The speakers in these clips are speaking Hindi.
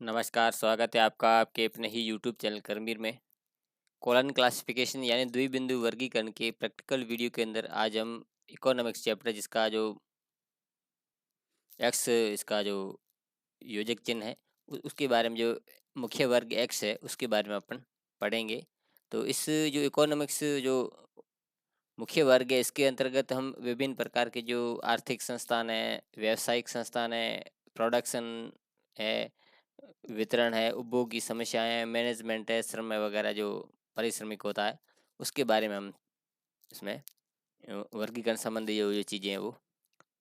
नमस्कार, स्वागत है आपका आपके अपने ही यूट्यूब चैनल करमीर में। कॉलन क्लासिफिकेशन यानी द्विबिंदु वर्गीकरण के प्रैक्टिकल वीडियो के अंदर आज हम इकोनॉमिक्स चैप्टर जिसका जो एक्स इसका जो योजक चिन्ह है उसके बारे में, जो मुख्य वर्ग एक्स है उसके बारे में अपन पढ़ेंगे। तो इस जो इकोनॉमिक्स जो मुख्य वर्ग है इसके अंतर्गत हम विभिन्न प्रकार के जो आर्थिक संस्थान है, व्यावसायिक संस्थान है, प्रोडक्शन है, वितरण है, उपभोग की समस्याएं हैं, मैनेजमेंट है, श्रम है वगैरह जो पारिश्रमिक होता है उसके बारे में हम इसमें वर्गीकरण संबंधी जो चीज़ें हैं वो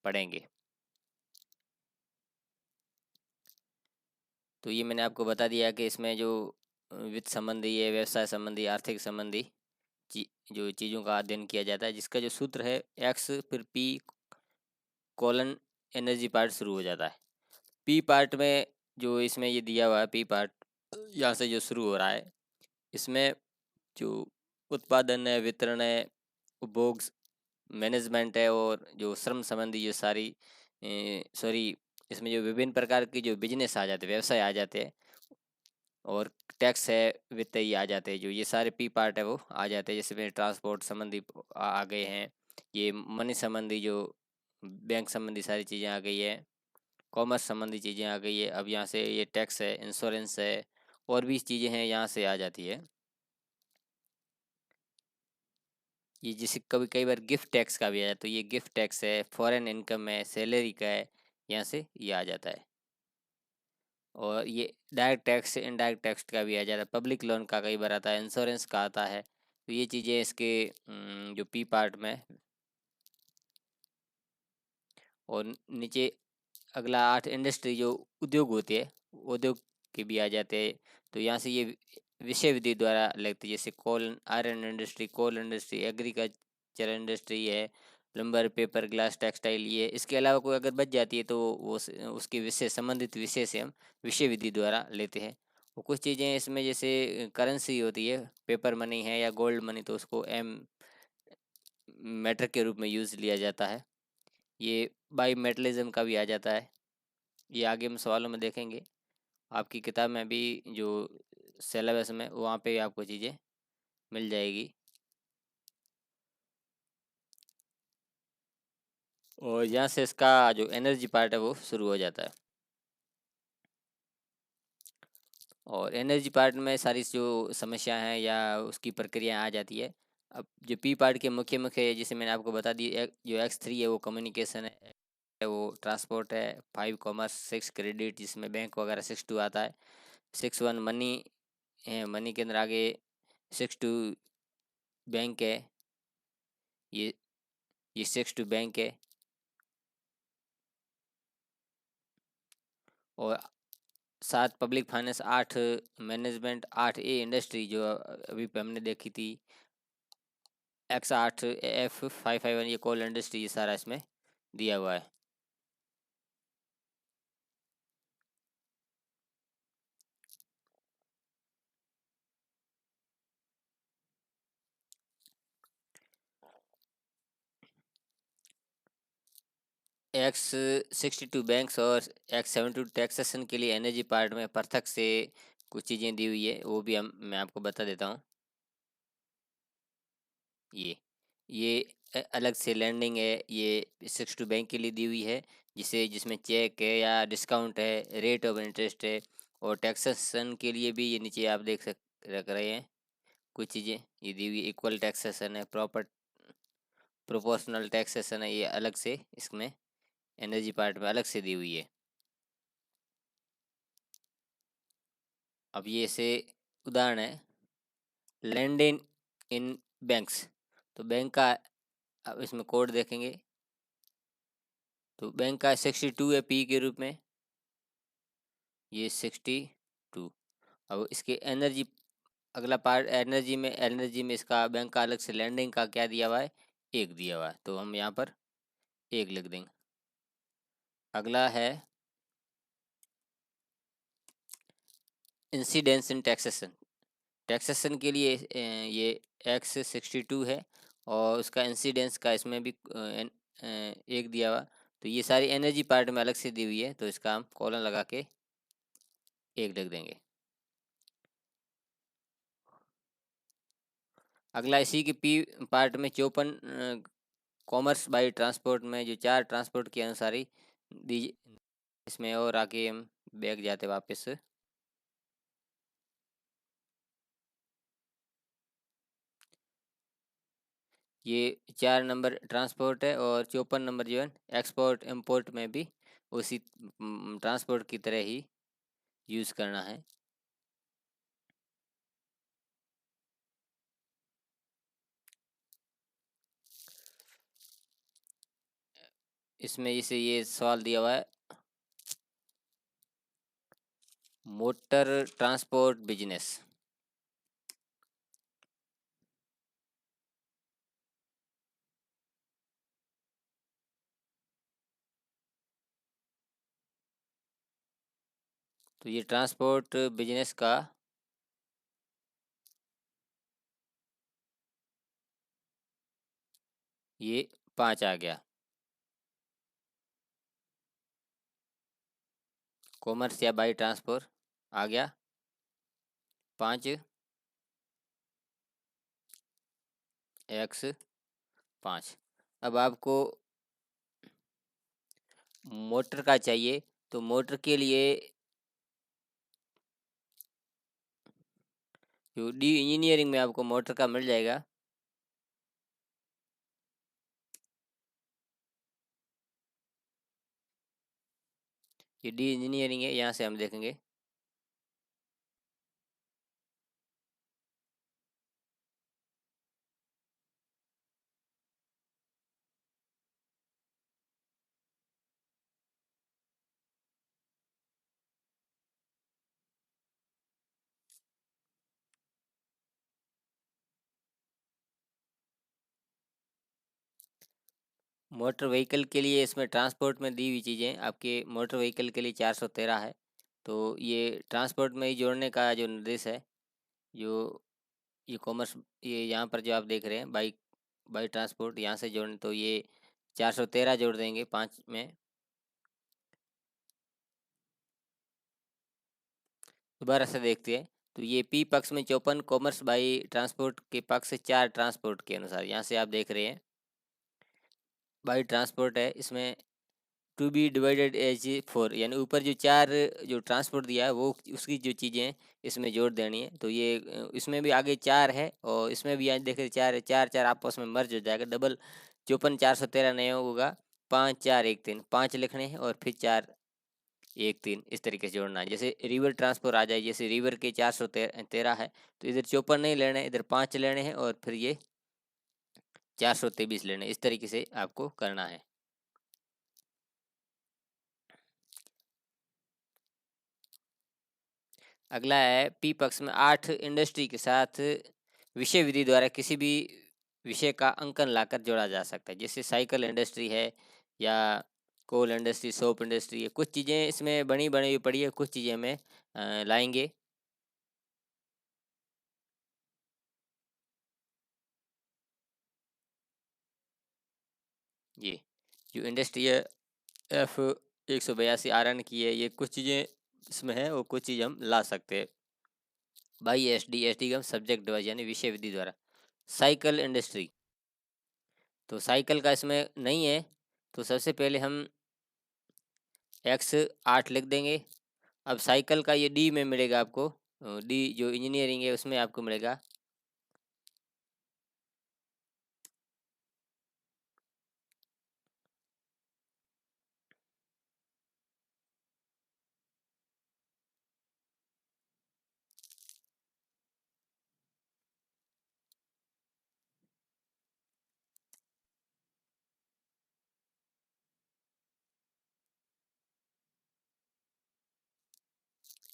पढ़ेंगे। तो ये मैंने आपको बता दिया कि इसमें जो वित्त संबंधी है, व्यवसाय संबंधी, आर्थिक संबंधी जो चीज़ों का अध्ययन किया जाता है, जिसका जो सूत्र है एक्स फिर पी कोलन एनर्जी पार्ट शुरू हो जाता है। पी पार्ट में जो इसमें ये दिया हुआ है, पी पार्ट यहाँ से जो शुरू हो रहा है, इसमें जो उत्पादन है, वितरण है, उपभोग, मैनेजमेंट है और जो श्रम संबंधी जो सारी इसमें जो विभिन्न प्रकार की जो बिजनेस आ जाते हैं, व्यवसाय आ जाते हैं और टैक्स है, वित्त ये आ जाते हैं। जो ये सारे पी पार्ट है वो आ जाते हैं। जैसे में ट्रांसपोर्ट संबंधी आ गए हैं, ये मनी संबंधी जो बैंक संबंधी सारी चीज़ें आ गई है, कॉमर्स संबंधी चीज़ें आ गई है। अब यहाँ से ये टैक्स है, इंश्योरेंस है और भी चीज़ें हैं यहाँ से आ जाती है। ये जैसे कभी कई बार गिफ्ट टैक्स का भी आया, तो ये गिफ्ट टैक्स है, फॉरेन इनकम है, सैलरी का है, यहाँ से ये आ जाता है। और ये डायरेक्ट टैक्स, इनडायरेक्ट टैक्स का भी आ जाता है, पब्लिक लोन का कई बार आता है, इंश्योरेंस का आता है। तो ये चीज़ें इसके जो पी पार्ट में। और नीचे अगला 8 इंडस्ट्री जो उद्योग होती है, उद्योग के भी आ जाते हैं। तो यहाँ से ये विषय विधि द्वारा लगती है, जैसे coal iron industry, coal industry, agriculture industry है, लंबर, पेपर, ग्लास, टेक्सटाइल। ये इसके अलावा कोई अगर बच जाती है तो वो उसके विषय संबंधित विषय से हम विषय विधि द्वारा लेते हैं। वो कुछ चीज़ें इसमें जैसे करेंसी होती है, पेपर मनी है या गोल्ड मनी, तो उसको एम मेटर के रूप में यूज़ लिया जाता है। ये बाई मेटलिज्म का भी आ जाता है। ये आगे हम सवालों में देखेंगे। आपकी किताब में भी जो सिलेबस में वहाँ पे आपको चीज़ें मिल जाएगी। और यहाँ से इसका जो एनर्जी पार्ट है वो शुरू हो जाता है। और एनर्जी पार्ट में सारी जो समस्या हैं या उसकी प्रक्रिया आ जाती है। अब जो पी पार्ट के मुख्य मुख्य जैसे मैंने आपको बता दी, जो X3 है वो कम्युनिकेशन है, वो ट्रांसपोर्ट है, 5 कॉमर्स, 6 क्रेडिट जिसमें बैंक वगैरह, 6 आता है, 6 मनी है, मनी के अंदर आगे 6 बैंक है, ये ये 6 बैंक है। और 7 पब्लिक फाइनेंस, 8 मैनेजमेंट, 8 इंडस्ट्री जो अभी पे हमने देखी थी, X8 F551 ये कोल इंडस्ट्री, ये सारा इसमें दिया हुआ है। X62 बैंक्स और X72 टैक्सेशन के लिए एनर्जी पार्ट में पृथक से कुछ चीज़ें दी हुई है, वो भी मैं आपको बता देता हूँ। ये अलग से लैंडिंग है, ये 62 बैंक के लिए दी हुई है, जिसमें चेक है या डिस्काउंट है, रेट ऑफ इंटरेस्ट है। और टैक्सेशन के लिए भी ये नीचे आप रख रहे हैं कुछ चीज़ें ये दी हुई। इक्वल टैक्सेशन है, प्रोपोर्शनल टैक्सेशन है, ये अलग से इसमें एनर्जी पार्ट में अलग से दी हुई है। अब ये से उदाहरण है, लैंडिंग इन बैंक्स। तो बैंक का अब इसमें कोड देखेंगे, तो बैंक का 62 है पी के रूप में, ये 62। अब इसके एनर्जी, अगला पार्ट एनर्जी में इसका बैंक का अलग से लैंडिंग का क्या दिया हुआ है, 1 दिया हुआ है, तो हम यहाँ पर 1 लिख देंगे। अगला है इंसिडेंस इन टैक्सेशन। टैक्सेशन के लिए ये X62 है और उसका इंसिडेंस का इसमें भी 1 दिया हुआ। तो ये सारी एनर्जी पार्ट में अलग से दी हुई है, तो इसका हम कॉलन लगा के 1 लिख देंगे। अगला इसी के पी पार्ट में 54 कॉमर्स बाई ट्रांसपोर्ट में जो 4 ट्रांसपोर्ट के अनुसार ही दीजिए। इसमें और आगे हम बैक जाते वापस। ये 4 नंबर ट्रांसपोर्ट है और 54 नंबर जो है एक्सपोर्ट इंपोर्ट में भी उसी ट्रांसपोर्ट की तरह ही यूज़ करना है। इसमें इसे ये सवाल दिया हुआ है, मोटर ट्रांसपोर्ट बिजनेस। तो ये ट्रांसपोर्ट बिजनेस का ये 5 आ गया। कॉमर्स या बाई ट्रांसपोर्ट आ गया 5 x 5। अब आपको मोटर का चाहिए, तो मोटर के लिए जो डी इंजीनियरिंग में आपको मोटर का मिल जाएगा। ये डी इंजीनियरिंग है, यहाँ से हम देखेंगे। मोटर व्हीकल के लिए इसमें ट्रांसपोर्ट में दी हुई चीज़ें आपके मोटर व्हीकल के लिए 413 है। तो ये ट्रांसपोर्ट में ही जोड़ने का जो निर्देश है, जो ये कॉमर्स ये यहाँ पर जो आप देख रहे हैं बाई बाई ट्रांसपोर्ट, यहाँ से जोड़ने तो ये 413 जोड़ देंगे 5 में। दोबारा से देखते हैं। तो ये पी पक्ष में 54 कॉमर्स बाई ट्रांसपोर्ट के पक्ष से 4 ट्रांसपोर्ट के अनुसार, यहाँ से आप देख रहे हैं बाई ट्रांसपोर्ट है, इसमें टू बी डिवाइडेड एज 4, यानी ऊपर जो 4 जो ट्रांसपोर्ट दिया है वो उसकी जो चीज़ें हैं इसमें जोड़ देनी है। तो ये इसमें भी आगे 4 है और इसमें भी आज देखें 4 है, 4 4 आपस में मर्ज हो जाएगा, डबल 54 413 नहीं होगा। 5 4 1 3 5 लिखने हैं और फिर 4 1 3 इस तरीके से जोड़ना है। जैसे रिवर ट्रांसपोर्ट आ जाए, जैसे रिवर के 413 है, तो इधर 54 नहीं लेने हैं, इधर 5 लेने हैं और फिर ये 423 लेने, इस तरीके से आपको करना है। अगला है पी पक्ष में 8 इंडस्ट्री के साथ विषय विधि द्वारा किसी भी विषय का अंकन लाकर जोड़ा जा सकता है। जैसे साइकिल इंडस्ट्री है या कोल इंडस्ट्री, सोप इंडस्ट्री है, कुछ चीज़ें इसमें बनी बनी हुई पड़ी है, कुछ चीज़ें में लाएंगे। ये जो इंडस्ट्री है F 182 RN की है, ये कुछ चीज़ें इसमें है और कुछ चीज़ हम ला सकते हैं बाई एस डी का सब्जेक्ट डिवाइज यानी विषय विधि द्वारा। साइकिल इंडस्ट्री, तो साइकिल का इसमें नहीं है, तो सबसे पहले हम x 8 लिख देंगे। अब साइकिल का ये डी में मिलेगा आपको, डी जो इंजीनियरिंग है उसमें आपको मिलेगा।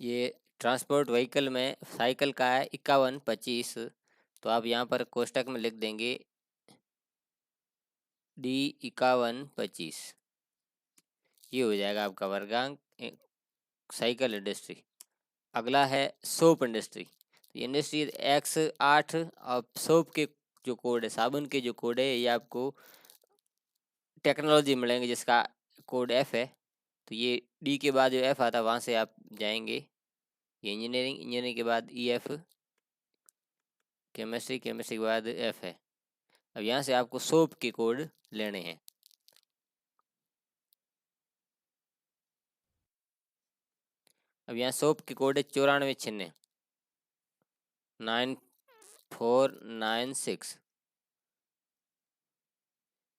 ये ट्रांसपोर्ट व्हीकल में साइकिल का है 5125, तो आप यहाँ पर कोष्टक में लिख देंगे डी 5125, ये हो जाएगा आपका वर्गांक साइकिल इंडस्ट्री। अगला है सोप इंडस्ट्री, तो इंडस्ट्री x 8। अब सोप के जो कोड है, साबुन के जो कोड है, ये आपको टेक्नोलॉजी मिलेंगे जिसका कोड F है। तो ये डी के बाद जो F आता है वहाँ से आप जाएंगे ये इंजीनियरिंग, इंजीनियरिंग के बाद EF केमिस्ट्री, केमिस्ट्री के बाद F है। अब यहाँ से आपको सोप के कोड लेने हैं। अब यहाँ सोप के कोड है 94 9496।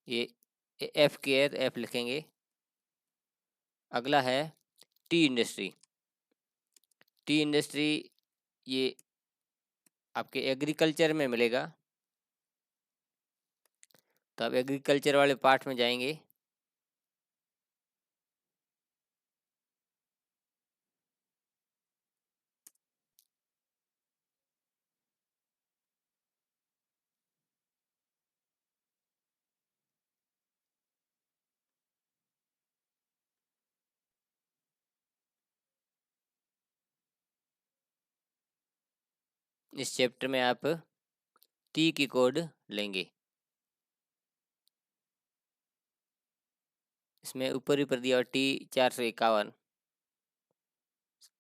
ये F के है तो F लिखेंगे। अगला है टी इंडस्ट्री। टी इंडस्ट्री ये आपके एग्रीकल्चर में मिलेगा, तो आप एग्रीकल्चर वाले पार्ट में जाएंगे। इस चैप्टर में आप टी की कोड लेंगे। इसमें ऊपर ऊपर दिया हुआ T451,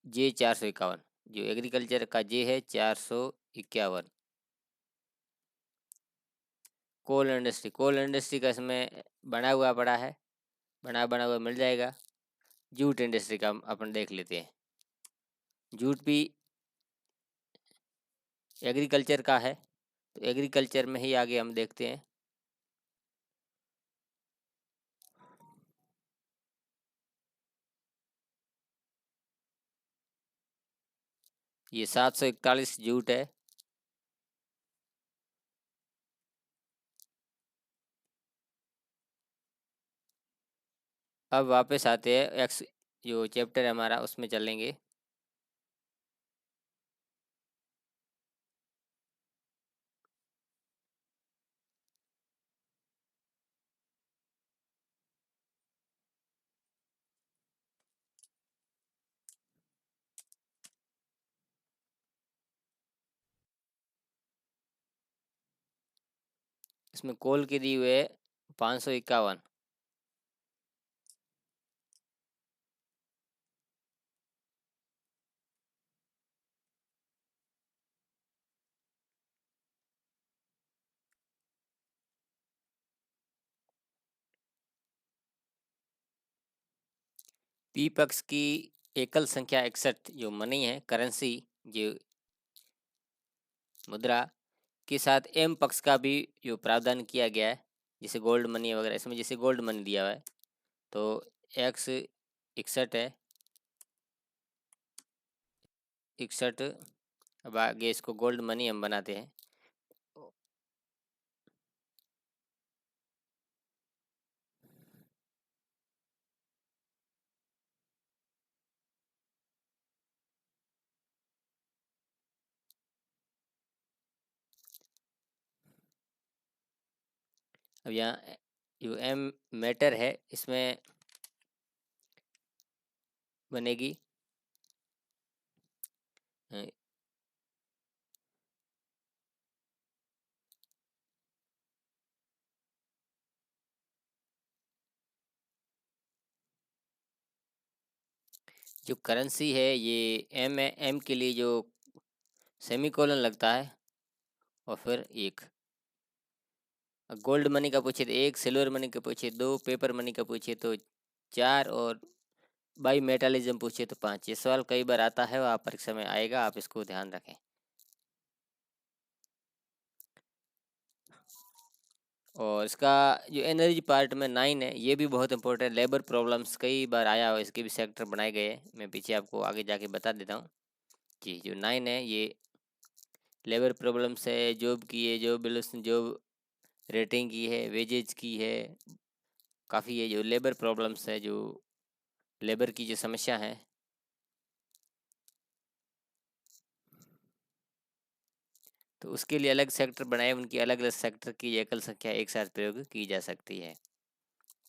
J451, जो एग्रीकल्चर का J है 451। कोल इंडस्ट्री, कोल इंडस्ट्री का इसमें बना हुआ पड़ा है, बना हुआ मिल जाएगा। जूट इंडस्ट्री का अपन देख लेते हैं। जूट भी एग्रीकल्चर का है, तो एग्रीकल्चर में ही आगे हम देखते हैं। ये 741 जूट है। अब वापस आते हैं एक्स, जो चैप्टर है हमारा उसमें चलेंगे। इसमें कोल की दी हुई है 551। पी पक्ष की एकल संख्या 61 जो मनी है, करेंसी, जो मुद्रा के साथ एम पक्ष का भी जो प्रावधान किया गया है, जैसे गोल्ड मनी वगैरह, इसमें जैसे गोल्ड मनी दिया हुआ है तो एक्स 61 है, 61। अब आगे इसको गोल्ड मनी हम बनाते हैं। अब यहाँ जो एम मैटर है इसमें बनेगी अ, जो करेंसी है ये एम है, एम के लिए जो सेमीकोलन लगता है, और फिर एक गोल्ड मनी का पूछे तो एक, सिल्वर मनी का पूछे दो, पेपर मनी का पूछे तो चार, और बाई मेटालिज्म पूछे तो 5। ये सवाल कई बार आता है, वह परीक्षा में आएगा, आप इसको ध्यान रखें। और इसका जो एनर्जी पार्ट में 9 है, ये भी बहुत इंपॉर्टेंट। लेबर प्रॉब्लम्स कई बार आया हो, इसके भी सेक्टर बनाए गए हैं, मैं पीछे आपको आगे जाके बता देता हूँ। जी, जो 9 है ये लेबर प्रॉब्लम्स है, जॉब की है, जॉब रेटिंग की है, वेजेज की है, काफ़ी है। जो लेबर प्रॉब्लम्स है, जो लेबर की जो समस्या है, तो उसके लिए अलग सेक्टर बनाए, उनकी अलग अलग सेक्टर की एकल संख्या एक साथ प्रयोग की जा सकती है।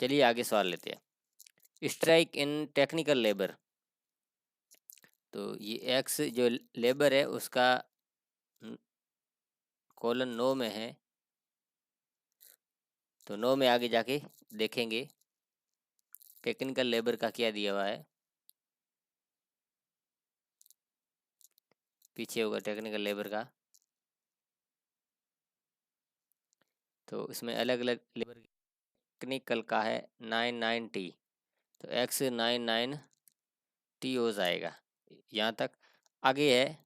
चलिए आगे सवाल लेते हैं। स्ट्राइक इन टेक्निकल लेबर, तो ये एक्स जो लेबर है उसका कॉलन 9 में है, तो 9 में आगे जाके देखेंगे टेक्निकल लेबर का क्या दिया हुआ है। पीछे होगा टेक्निकल लेबर का। तो इसमें अलग अलग लेबर, टेक्निकल का है 99T, तो X99T हो जाएगा। यहाँ तक आगे है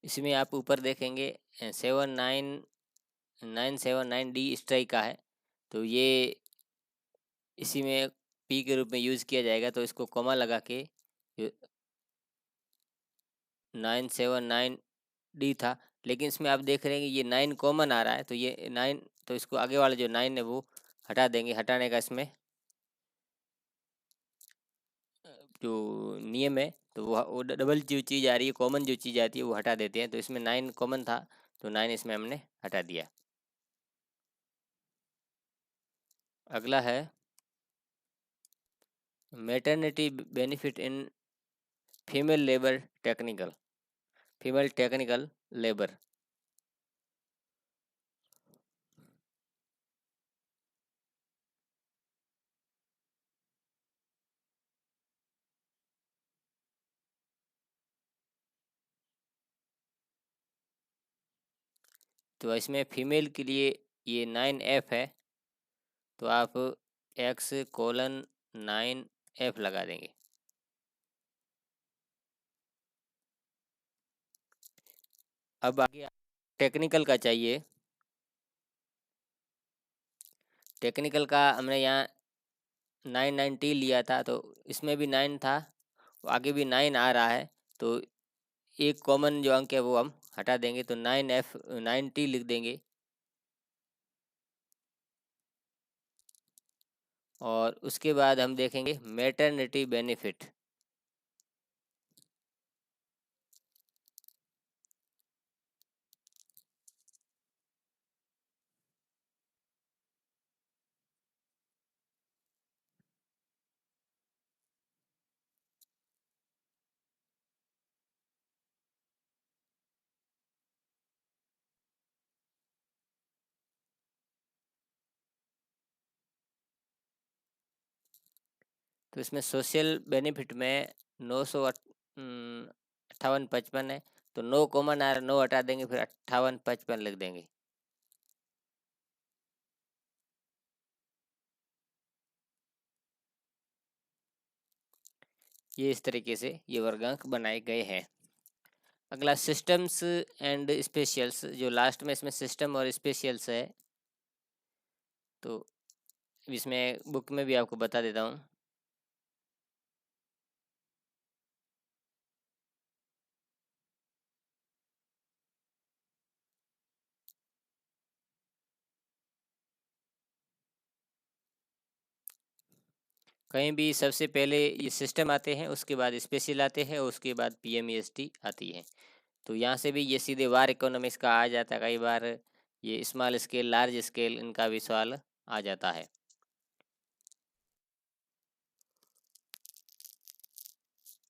इसमें आप ऊपर देखेंगे 79979 D स्ट्राइक का है, तो ये इसी में पी के रूप में यूज़ किया जाएगा। तो इसको कॉमा लगा के 979D था, लेकिन इसमें आप देख रहे हैं कि ये 9 कॉमन आ रहा है, तो ये 9, तो इसको आगे वाला जो 9 है वो हटा देंगे। हटाने का इसमें जो नियम है, तो वो डबल जो चीज़ आ रही है, कॉमन जो चीज़ आती है वो हटा देते हैं। तो इसमें 9 कॉमन था, तो 9 इसमें हमने हटा दिया। अगला है maternity benefit in female labour technical, female technical labour. तो इसमें फीमेल के लिए ये 9F है, तो आप X:9F लगा देंगे। अब आगे टेक्निकल का चाहिए। टेक्निकल का हमने यहाँ 99T लिया था, तो इसमें भी 9 था, आगे भी 9 आ रहा है, तो एक कॉमन जो अंक है वो हम हटा देंगे, तो 9T लिख देंगे। और उसके बाद हम देखेंगे मैटरनिटी बेनिफिट। तो इसमें सोशल बेनिफिट में 958.55 है, तो 9 कॉमन आ रहा, 9 हटा देंगे, फिर 58.55 लिख देंगे। ये इस तरीके से ये वर्गांक बनाए गए हैं। अगला सिस्टम्स एंड स्पेशल्स, जो लास्ट में इसमें सिस्टम और स्पेशल्स है, तो इसमें बुक में भी आपको बता देता हूँ। कहीं भी सबसे पहले ये सिस्टम आते हैं, उसके बाद स्पेशल आते हैं, उसके बाद PMEST आती है। तो यहाँ से भी ये सीधे वार इकोनॉमिक्स का आ जाता है। कई बार ये स्मॉल स्केल, लार्ज स्केल, इनका भी सवाल आ जाता है।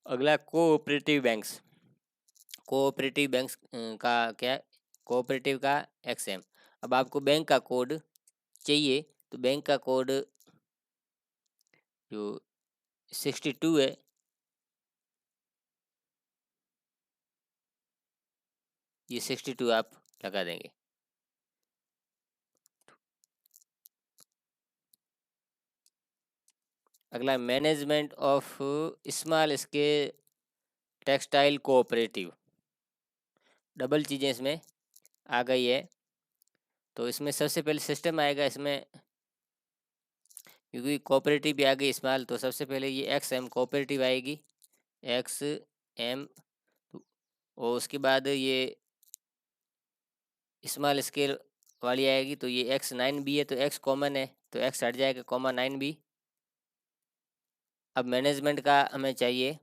अगला कोऑपरेटिव बैंक्स। कोऑपरेटिव बैंक्स का क्या है? कोऑपरेटिव का XM। अब आपको बैंक का कोड चाहिए, तो बैंक का कोड जो 62 है, ये 62 आप लगा देंगे। अगला management of small scale textile cooperative, double चीज़ें इसमें आ गई है। तो इसमें सबसे पहले सिस्टम आएगा इसमें, क्योंकि कोऑपरेटिव भी आ गई स्मॉल, तो सबसे पहले ये XM कोऑपरेटिव आएगी, XM। और उसके बाद ये स्मॉल स्केल वाली आएगी, तो ये X9B है, तो X कॉमन है, तो X हट जाएगा, कॉमा 9B। अब मैनेजमेंट का हमें चाहिए,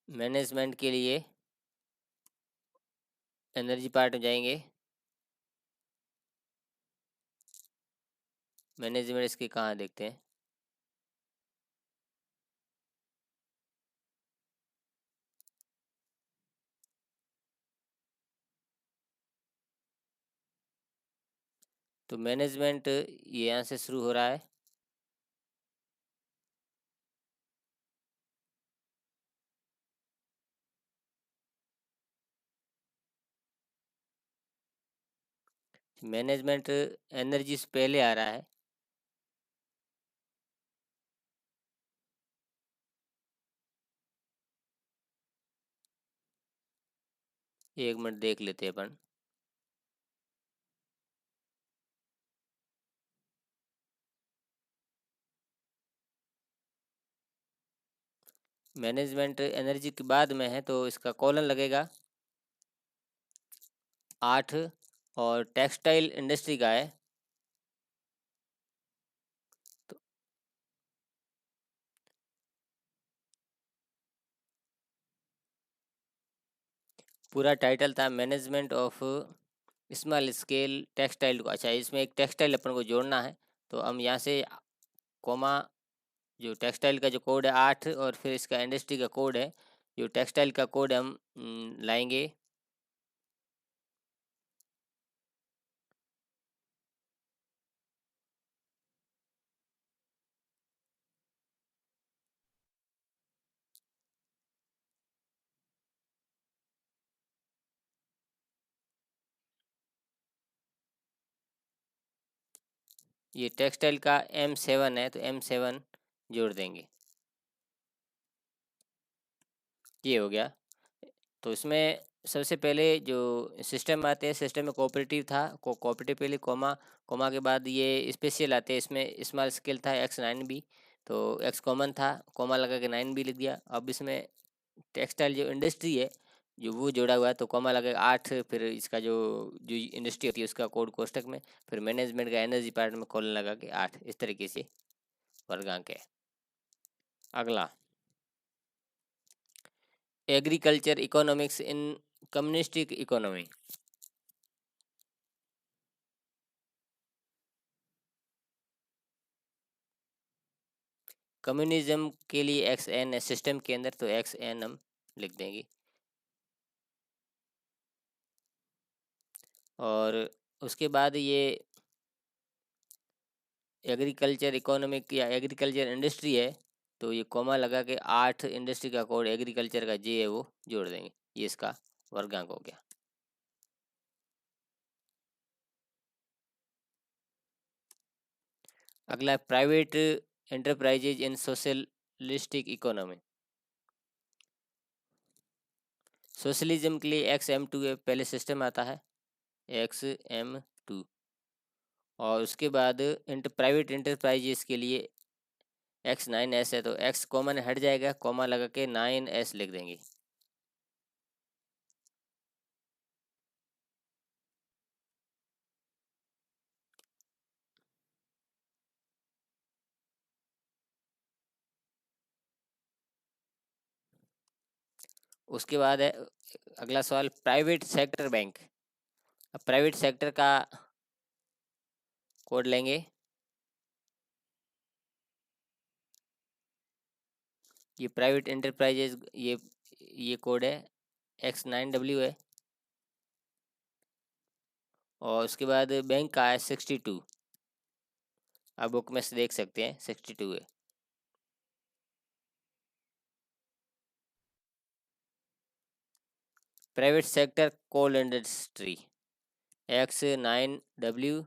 मैनेजमेंट के लिए एनर्जी पार्ट में जाएंगे। मैनेजमेंट इसके कहाँ देखते हैं। तो मैनेजमेंट ये यहाँ से शुरू हो रहा है। मैनेजमेंट एनर्जी से पहले आ रहा है। एक मिनट देख लेते हैं अपन। मैनेजमेंट एनर्जी के बाद में है तो इसका कॉलन लगेगा 8। और टेक्सटाइल इंडस्ट्री का है तो पूरा टाइटल था management of small scale textile को। अच्छा, इसमें एक टेक्सटाइल अपन को जोड़ना है तो हम यहाँ से कोमा, जो टेक्सटाइल का जो कोड है 8 और फिर इसका इंडस्ट्री का कोड है, जो टेक्सटाइल का कोड हम लाएंगे। ये टेक्सटाइल का M7 है तो M7 जोड़ देंगे। ये हो गया। तो इसमें सबसे पहले जो सिस्टम आते हैं, सिस्टम में कोऑपरेटिव था, कोऑपरेटिव पहले कोमा, कोमा के बाद ये स्पेशल आते हैं। इसमें स्मॉल स्केल था X9B, तो X कॉमन था, कोमा लगा के 9B लिख दिया। अब इसमें टेक्सटाइल जो इंडस्ट्री है जो वो जोड़ा हुआ है तो कोमा लगेगा 8। फिर इसका जो जो इंडस्ट्री होती है उसका कोड कोष्टक में, फिर मैनेजमेंट का एनर्जी पार्ट में कॉलन लगा के 8। इस तरीके से वर्गांक है। अगला, एग्रीकल्चर इकोनॉमिक्स इन कम्युनिस्टिक इकोनॉमी। कम्युनिज्म के लिए XN है सिस्टम के अंदर, तो XN हम लिख देंगे। और उसके बाद ये एग्रीकल्चर इकोनॉमिक या एग्रीकल्चर इंडस्ट्री है तो ये कोमा लगा के 8 इंडस्ट्री का कोड एग्रीकल्चर का J है वो जोड़ देंगे। ये इसका वर्गांक हो गया। अगला है प्राइवेट एंटरप्राइजेज इन सोशलिस्टिक इकोनॉमी। सोशलिज्म के लिए XM2 है, पहले सिस्टम आता है XM2। और उसके बाद प्राइवेट एंटरप्राइजेस के लिए X9S है, तो X कॉमन हट जाएगा, कॉमा लगा के 9S लिख देंगे। उसके बाद है अगला सवाल, प्राइवेट सेक्टर बैंक। अब प्राइवेट सेक्टर का कोड लेंगे। ये प्राइवेट एंटरप्राइजेज, ये कोड है X9W है। और उसके बाद बैंक का है 62। आप बुक में से देख सकते हैं 62 है। Private sector coal industry X9W।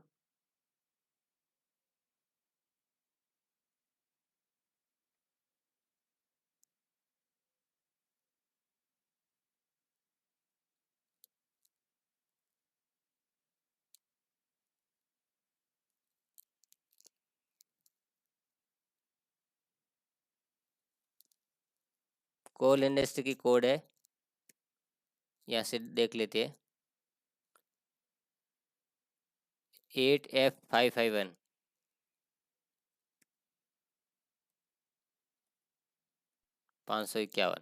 Coal industry की कोड है, यहाँ से देख लेते हैं 8F551। 551।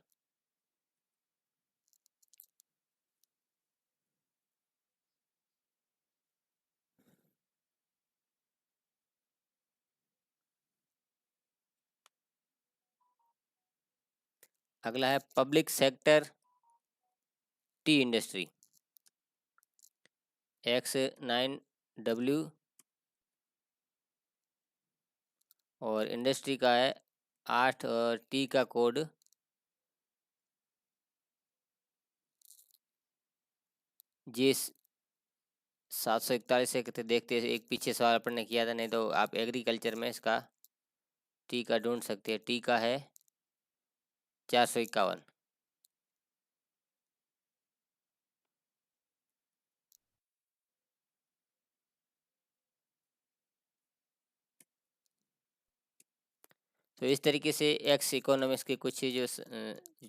अगला है public sector T industry, X9W, और इंडस्ट्री का है 8 और टी का कोड जी 741 से देखते एक पीछे सवाल अपन ने किया था, नहीं तो आप एग्रीकल्चर में इसका टी का ढूंढ सकते हैं। टी का है 451। तो इस तरीके से एक्स इकोनॉमिक्स के कुछ जो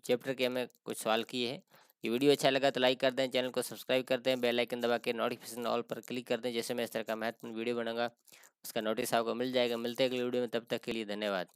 चैप्टर के हमें कुछ सवाल किए हैं। ये वीडियो अच्छा लगा तो लाइक कर दें, चैनल को सब्सक्राइब कर दें, बेल आइकन दबा के नोटिफिकेशन ऑल पर क्लिक कर दें। जैसे मैं इस तरह का महत्वपूर्ण वीडियो बनाऊंगा उसका नोटिस आपको मिल जाएगा। मिलते हैं अगले वीडियो में, तब तक के लिए धन्यवाद।